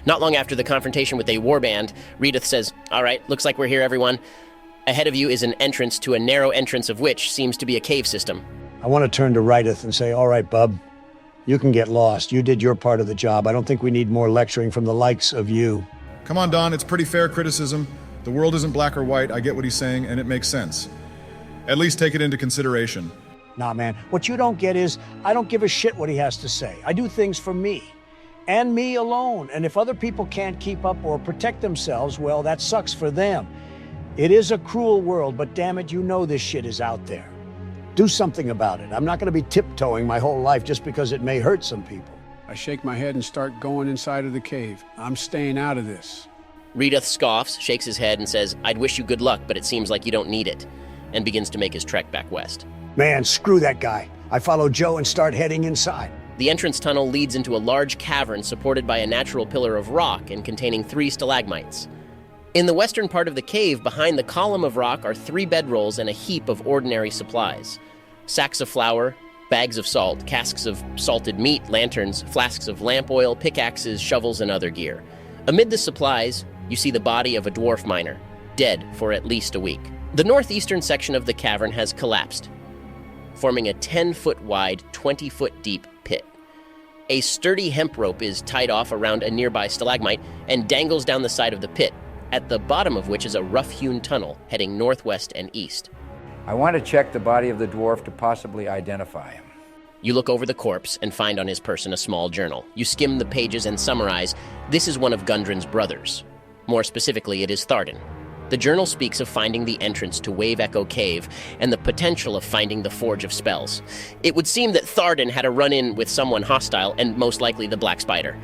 Not long after the confrontation with a warband, Redith says, "All right, looks like we're here, everyone. Ahead of you is an entrance to a narrow entrance of which seems to be a cave system." I want to turn to Redith and say, all right, bub, you can get lost. You did your part of the job. I don't think we need more lecturing from the likes of you. Come on, Don, it's pretty fair criticism. The world isn't black or white. I get what he's saying, and it makes sense. At least take it into consideration. Nah, man, what you don't get is I don't give a shit what he has to say. I do things for me, and me alone. And if other people can't keep up or protect themselves, well, that sucks for them. It is a cruel world, but damn it, you know this shit is out there. Do something about it. I'm not going to be tiptoeing my whole life just because it may hurt some people. I shake my head and start going inside of the cave. I'm staying out of this. Redith scoffs, shakes his head, and says, "I'd wish you good luck, but it seems like you don't need it," and begins to make his trek back west. Man, screw that guy. I follow Joe and start heading inside. The entrance tunnel leads into a large cavern supported by a natural pillar of rock and containing 3 stalagmites. In the western part of the cave, behind the column of rock, are 3 bedrolls and a heap of ordinary supplies. Sacks of flour, bags of salt, casks of salted meat, lanterns, flasks of lamp oil, pickaxes, shovels, and other gear. Amid the supplies, you see the body of a dwarf miner, dead for at least a week. The northeastern section of the cavern has collapsed, forming a 10-foot wide, 20-foot deep pit. A sturdy hemp rope is tied off around a nearby stalagmite and dangles down the side of the pit, at the bottom of which is a rough-hewn tunnel heading northwest and east. I want to check the body of the dwarf to possibly identify him. You look over the corpse and find on his person a small journal. You skim the pages and summarize, this is one of Gundren's brothers. More specifically, it is Tharden. The journal speaks of finding the entrance to Wave Echo Cave and the potential of finding the Forge of Spells. It would seem that Tharden had a run-in with someone hostile, and most likely the Black Spider.